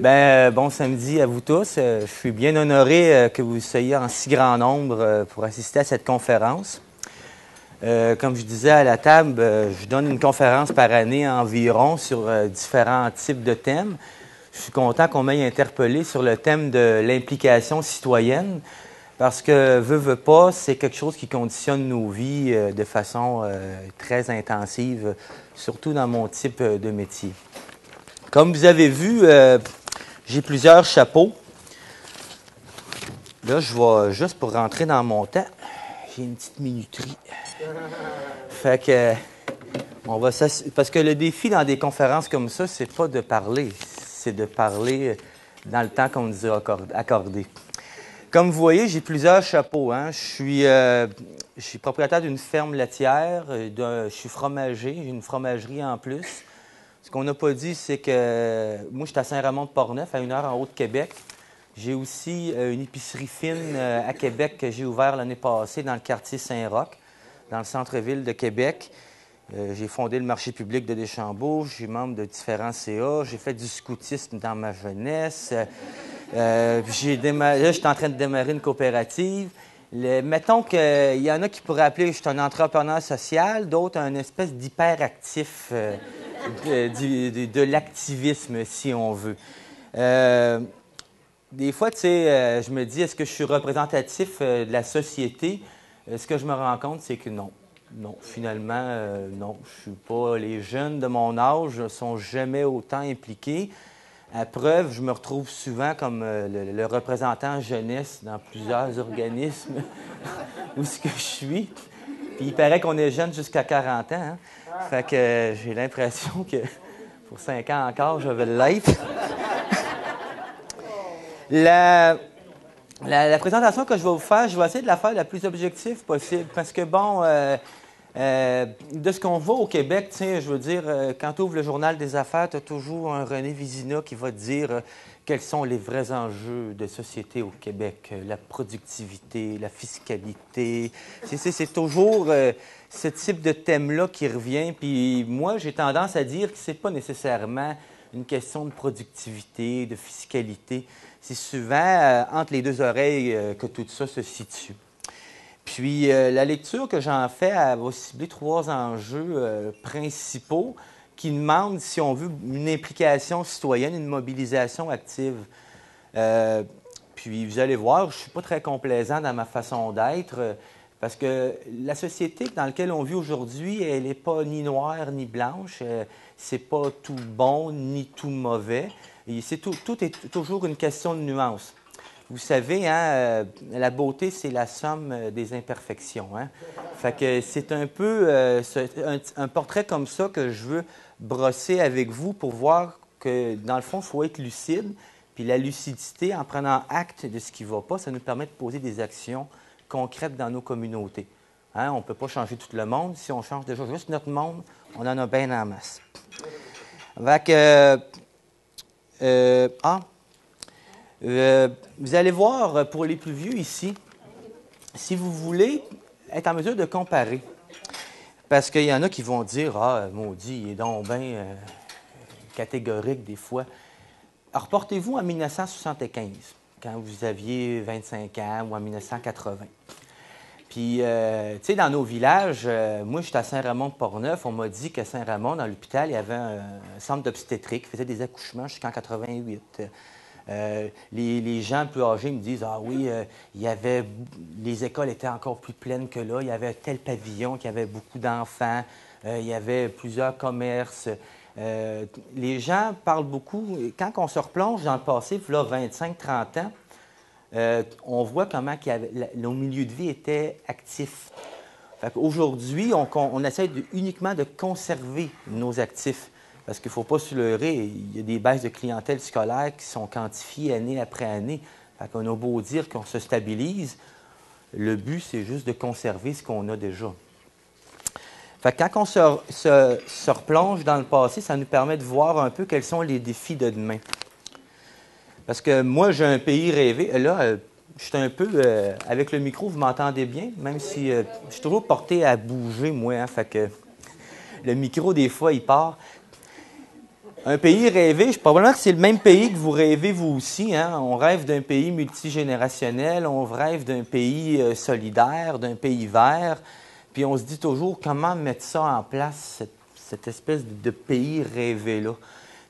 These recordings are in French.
Bon samedi à vous tous. Je suis bien honoré que vous soyez en si grand nombre pour assister à cette conférence. Comme je disais à la table, je donne une conférence par année environ sur différents types de thèmes. Je suis content qu'on m'ait interpellé sur le thème de l'implication citoyenne parce que, veut pas, c'est quelque chose qui conditionne nos vies de façon très intensive, surtout dans mon type de métier. Comme vous avez vu, j'ai plusieurs chapeaux. Là, je vais juste pour rentrer dans mon temps. J'ai une petite minuterie. Fait que parce que le défi dans des conférences comme ça, c'est pas de parler, c'est de parler dans le temps qu'on nous a accordé. Comme vous voyez, j'ai plusieurs chapeaux. Hein. Je suis propriétaire d'une ferme laitière, je suis fromager, j'ai une fromagerie en plus. Ce qu'on n'a pas dit, c'est que moi, je suis à Saint-Raymond-de-Portneuf, à 1 heure en haut de Québec. J'ai aussi une épicerie fine à Québec que j'ai ouvert l'année passée dans le quartier Saint-Roch, dans le centre-ville de Québec. J'ai fondé le marché public de Deschambault, je suis membre de différents CA, j'ai fait du scoutisme dans ma jeunesse. Là, je suis en train de démarrer une coopérative. Mettons qu'il y en a qui pourraient appeler que je suis un entrepreneur social, d'autres un espèce d'hyperactif de l'activisme, si on veut. Des fois, tu sais, je me dis, est-ce que je suis représentatif de la société? Ce que je me rends compte, c'est que non. Non, finalement, non. Je suis pas... Les jeunes de mon âge ne sont jamais autant impliqués. À preuve, je me retrouve souvent comme le représentant jeunesse dans plusieurs organismes où ce que je suis. Puis il paraît qu'on est jeune jusqu'à 40 ans. Hein? Fait que j'ai l'impression que pour 5 ans encore, je vais l'être. La présentation que je vais vous faire, je vais essayer de la faire la plus objective possible. Parce que, bon, de ce qu'on voit au Québec, je veux dire, quand tu ouvres le journal des affaires, tu as toujours un René Vizina qui va te dire quels sont les vrais enjeux de société au Québec. La productivité, la fiscalité. C'est toujours ce type de thème-là qui revient. Puis moi, j'ai tendance à dire que c'est pas nécessairement une question de productivité, de fiscalité. C'est souvent entre les deux oreilles que tout ça se situe. Puis, la lecture que j'en fais, elle va cibler 3 enjeux principaux qui demandent, si on veut, une implication citoyenne, une mobilisation active. Puis, vous allez voir, je ne suis pas très complaisant dans ma façon d'être parce que la société dans laquelle on vit aujourd'hui, elle n'est pas ni noire ni blanche. C'est pas tout bon ni tout mauvais. Tout est toujours une question de nuance. Vous savez, hein, la beauté, c'est la somme des imperfections. Hein? Fait que c'est un peu un portrait comme ça que je veux brosser avec vous pour voir que, dans le fond, il faut être lucide. Puis la lucidité, en prenant acte de ce qui ne va pas, ça nous permet de poser des actions concrètes dans nos communautés. Hein? On ne peut pas changer tout le monde. Si on change déjà juste notre monde, on en a bien en masse. Fait que... vous allez voir, pour les plus vieux ici, si vous voulez être en mesure de comparer, parce qu'il y en a qui vont dire « Ah, maudit, il est donc bien catégorique des fois. » Reportez-vous en 1975, quand vous aviez 25 ans, ou en 1980. Puis, tu sais, dans nos villages, moi, j'étais à Saint-Raymond-de-Portneuf. On m'a dit qu'à Saint-Raymond, dans l'hôpital, il y avait un centre d'obstétrique qui faisait des accouchements jusqu'en 88. Les gens plus âgés me disent « Ah oui, les écoles étaient encore plus pleines que là. Il y avait tel pavillon qui avait beaucoup d'enfants. Il y avait plusieurs commerces. » Les gens parlent beaucoup. Quand on se replonge dans le passé, là, 25-30 ans, on voit comment nos milieux de vie étaient actifs. Aujourd'hui, on essaie uniquement de conserver nos actifs. Parce qu'il ne faut pas se leurrer, il y a des baisses de clientèle scolaire qui sont quantifiées année après année. On a beau dire qu'on se stabilise, le but, c'est juste de conserver ce qu'on a déjà. Quand on se replonge dans le passé, ça nous permet de voir un peu quels sont les défis de demain. Parce que moi, j'ai un pays rêvé. Là, je suis un peu... avec le micro, vous m'entendez bien? Même si je suis toujours porté à bouger, moi. Hein, fait que le micro, des fois, il part. Un pays rêvé, probablement que c'est le même pays que vous rêvez vous aussi. Hein? On rêve d'un pays multigénérationnel, on rêve d'un pays solidaire, d'un pays vert. Puis on se dit toujours comment mettre ça en place, cette espèce de pays rêvé-là.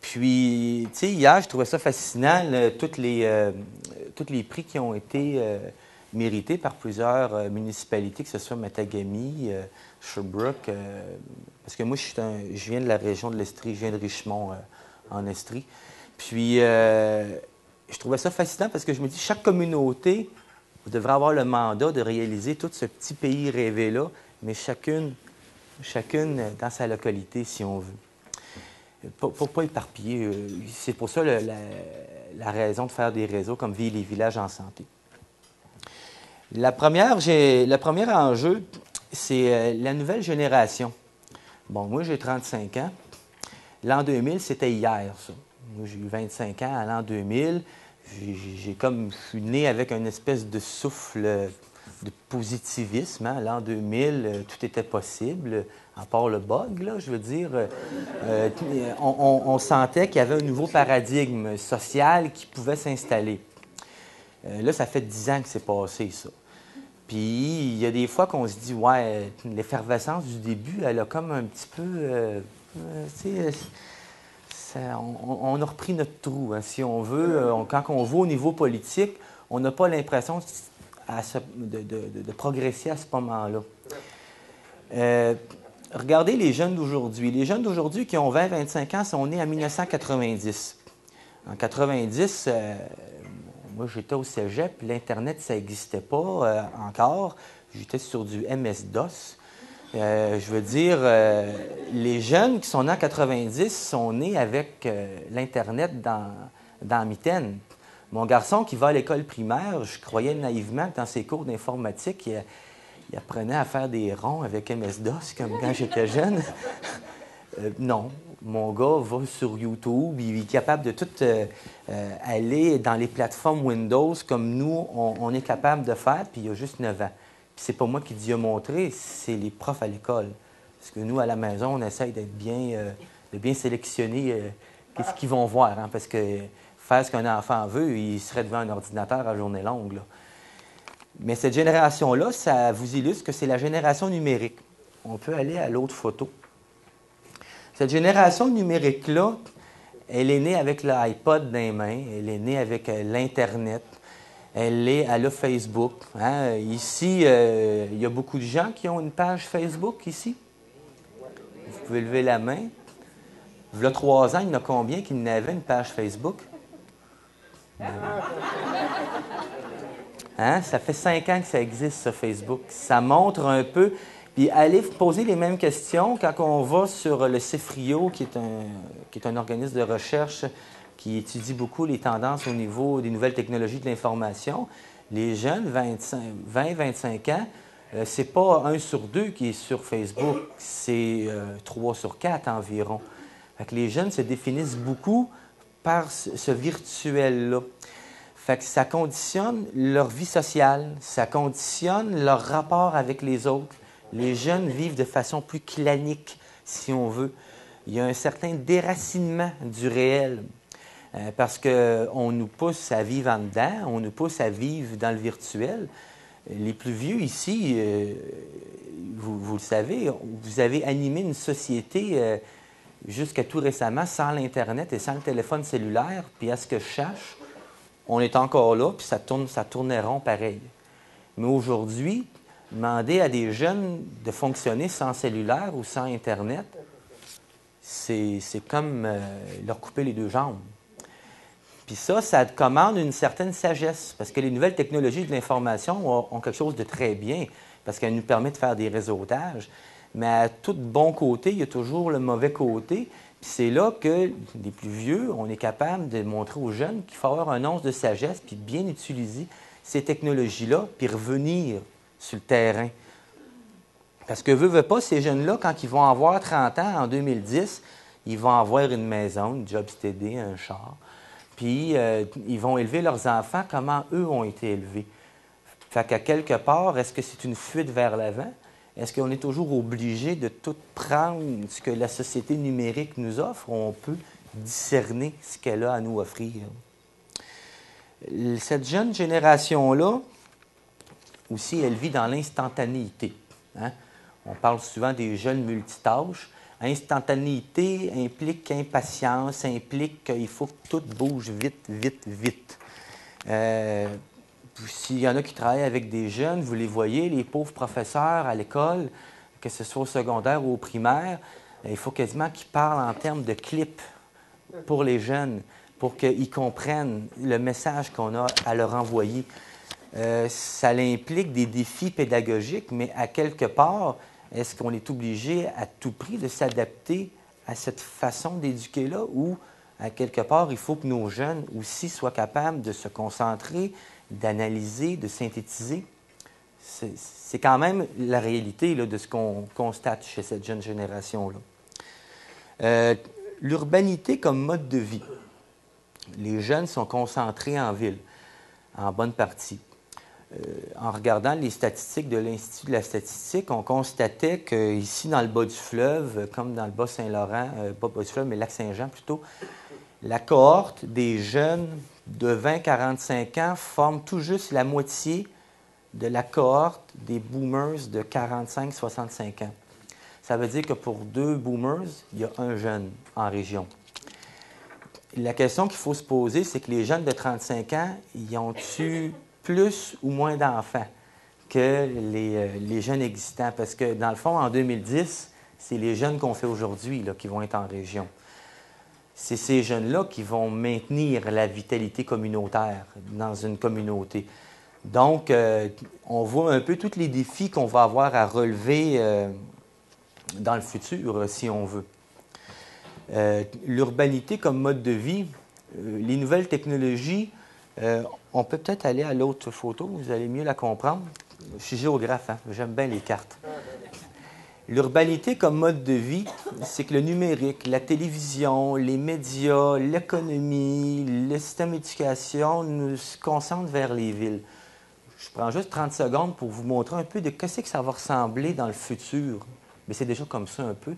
Puis, tu sais, hier, je trouvais ça fascinant, tous les prix qui ont été mérités par plusieurs municipalités, que ce soit Matagami, Sherbrooke, parce que moi, je viens de la région de l'Estrie, je viens de Richmond, en Estrie. Puis, je trouvais ça fascinant parce que je me dis, chaque communauté devrait avoir le mandat de réaliser tout ce petit pays rêvé-là, mais chacune dans sa localité, si on veut. Pour ne pas éparpiller. C'est pour ça la raison de faire des réseaux comme Villes et villages en santé. Le premier enjeu, c'est la nouvelle génération. Bon, moi, j'ai 35 ans. L'an 2000, c'était hier, ça. Moi, j'ai eu 25 ans à l'an 2000. Je suis né avec une espèce de souffle de positivisme. Hein? L'an 2000, tout était possible, à part le bug, là, je veux dire. On sentait qu'il y avait un nouveau paradigme social qui pouvait s'installer. Là, ça fait 10 ans que c'est passé, ça. Puis, il y a des fois qu'on se dit, ouais, l'effervescence du début, elle a comme un petit peu, tu sais, on a repris notre trou, hein, si on veut. Quand on va au niveau politique, on n'a pas l'impression de progresser à ce moment-là. Regardez les jeunes d'aujourd'hui. Les jeunes d'aujourd'hui qui ont 20-25 ans sont nés en 1990. En 90, moi, j'étais au cégep, l'Internet, ça n'existait pas encore. J'étais sur du MS-DOS. Je veux dire, les jeunes qui sont nés en 90 sont nés avec l'Internet dans la mitaine. Mon garçon qui va à l'école primaire, je croyais naïvement que dans ses cours d'informatique, il apprenait à faire des ronds avec MS-DOS comme quand j'étais jeune. Non. Mon gars va sur YouTube, il est capable de tout aller dans les plateformes Windows comme nous, on est capable de faire, puis il a juste 9 ans. Puis c'est pas moi qui lui ai montré, c'est les profs à l'école. Parce que nous, à la maison, on essaye de bien sélectionner ce qu'ils vont voir. Hein, parce que faire ce qu'un enfant veut, il serait devant un ordinateur à journée longue. Là. Mais cette génération-là, ça vous illustre que c'est la génération numérique. On peut aller à l'autre photo. Cette génération numérique-là, elle est née avec l'iPod dans les mains, elle est née avec l'Internet, elle a Facebook. Hein? Ici, il y a beaucoup de gens qui ont une page Facebook ici. Vous pouvez lever la main. Il y a 3 ans, il y en a combien qui n'avaient une page Facebook? Hein? Ça fait 5 ans que ça existe, ce Facebook. Ça montre un peu... Puis allez poser les mêmes questions quand on va sur le CIFRIO, qui est un organisme de recherche qui étudie beaucoup les tendances au niveau des nouvelles technologies de l'information. Les jeunes, 20-25 ans, c'est pas 1 sur 2 qui est sur Facebook, c'est 3 sur 4 environ. Fait que les jeunes se définissent beaucoup par ce virtuel-là. Fait que ça conditionne leur vie sociale, ça conditionne leur rapport avec les autres. Les jeunes vivent de façon plus clanique, si on veut. Il y a un certain déracinement du réel parce qu'on nous pousse à vivre en dedans, on nous pousse à vivre dans le virtuel. Les plus vieux ici, vous le savez, vous avez animé une société jusqu'à tout récemment sans l'Internet et sans le téléphone cellulaire. Puis à ce que je cherche, on est encore là, puis ça tournait rond pareil. Mais aujourd'hui, demander à des jeunes de fonctionner sans cellulaire ou sans Internet, c'est comme leur couper les 2 jambes. Puis ça commande une certaine sagesse, parce que les nouvelles technologies de l'information ont quelque chose de très bien, parce qu'elles nous permettent de faire des réseautages. Mais à tout bon côté, il y a toujours le mauvais côté. Puis c'est là que, les plus vieux, on est capable de montrer aux jeunes qu'il faut avoir un once de sagesse, puis bien utiliser ces technologies-là, puis revenir sur le terrain. Parce que veut pas, ces jeunes-là, quand ils vont avoir 30 ans, en 2010, ils vont avoir une maison, une job steady, un char. Puis, ils vont élever leurs enfants comment eux ont été élevés. Fait qu'à quelque part, est-ce que c'est une fuite vers l'avant? Est-ce qu'on est toujours obligé de tout prendre ce que la société numérique nous offre? On peut discerner ce qu'elle a à nous offrir. Cette jeune génération-là, aussi, elle vit dans l'instantanéité. Hein? On parle souvent des jeunes multitâches. Instantanéité implique impatience, implique qu'il faut que tout bouge vite, vite, vite. S'il y en a qui travaillent avec des jeunes, vous les voyez, les pauvres professeurs à l'école, que ce soit au secondaire ou au primaire, il faut quasiment qu'ils parlent en termes de clips pour les jeunes, pour qu'ils comprennent le message qu'on a à leur envoyer. Ça implique des défis pédagogiques, mais à quelque part, est-ce qu'on est obligé à tout prix de s'adapter à cette façon d'éduquer-là ou, à quelque part, il faut que nos jeunes aussi soient capables de se concentrer, d'analyser, de synthétiser? C'est quand même la réalité là, de ce qu'on constate chez cette jeune génération-là. L'urbanité comme mode de vie. Les jeunes sont concentrés en ville, en bonne partie. En regardant les statistiques de l'Institut de la statistique, on constatait qu'ici, dans le bas du fleuve, comme dans le Bas-Saint-Laurent, pas bas du fleuve, mais Lac-Saint-Jean plutôt, la cohorte des jeunes de 20-45 ans forme tout juste la moitié de la cohorte des boomers de 45-65 ans. Ça veut dire que pour 2 boomers, il y a un jeune en région. La question qu'il faut se poser, c'est que les jeunes de 35 ans, ils ont-tu plus ou moins d'enfants que les jeunes existants? Parce que, dans le fond, en 2010, c'est les jeunes qu'on fait aujourd'hui là, qui vont être en région. C'est ces jeunes-là qui vont maintenir la vitalité communautaire dans une communauté. Donc, on voit un peu tous les défis qu'on va avoir à relever dans le futur, si on veut. L'urbanité comme mode de vie, les nouvelles technologies, on peut peut-être aller à l'autre photo, vous allez mieux la comprendre. Je suis géographe, hein? J'aime bien les cartes. L'urbanité comme mode de vie, c'est que le numérique, la télévision, les médias, l'économie, le système d'éducation nous concentrent vers les villes. Je prends juste 30 secondes pour vous montrer un peu de ce que ça va ressembler dans le futur. Mais c'est déjà comme ça un peu.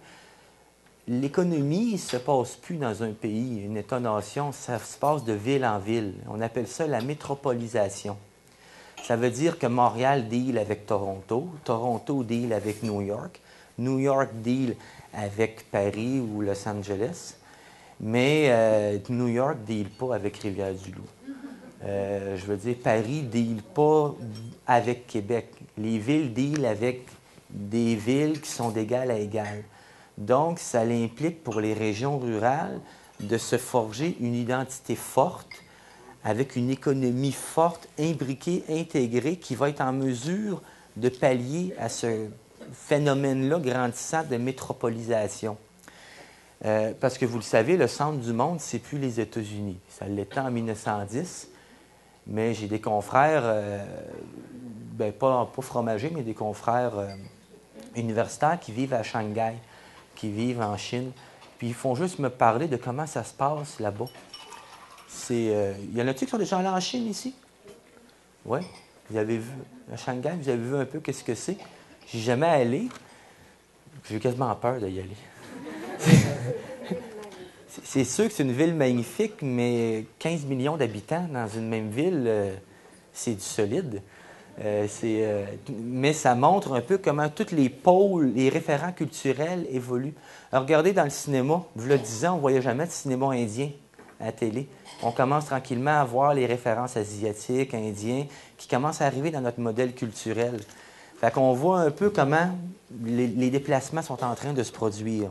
L'économie ne se passe plus dans un pays, une État-nation, ça se passe de ville en ville. On appelle ça la métropolisation. Ça veut dire que Montréal deal avec Toronto, Toronto deal avec New York, New York deal avec Paris ou Los Angeles, mais New York ne deal pas avec Rivière-du-Loup. Je veux dire, Paris ne deal pas avec Québec. Les villes deal avec des villes qui sont d'égal à égal. Donc, ça implique pour les régions rurales de se forger une identité forte avec une économie forte, imbriquée, intégrée, qui va être en mesure de pallier à ce phénomène-là grandissant de métropolisation. Parce que vous le savez, le centre du monde, c'est plus les États-Unis. Ça l'était en 1910, mais j'ai des confrères, pas fromagers, mais des confrères universitaires qui vivent à Shanghai, qui vivent en Chine, puis ils font juste me parler de comment ça se passe là-bas. Il y en a-t-il qui sont déjà allés en Chine ici? Oui. Vous avez vu, à Shanghai, vous avez vu un peu qu'est-ce que c'est? Je suis jamais allé. J'ai quasiment peur d'y aller. C'est sûr que c'est une ville magnifique, mais 15 millions d'habitants dans une même ville, c'est du solide. Mais ça montre un peu comment tous les pôles, les référents culturels évoluent. Alors, regardez dans le cinéma, vous le disiez, on ne voyait jamais de cinéma indien à la télé. On commence tranquillement à voir les références asiatiques, indiens, qui commencent à arriver dans notre modèle culturel. Fait qu'on voit un peu comment les déplacements sont en train de se produire.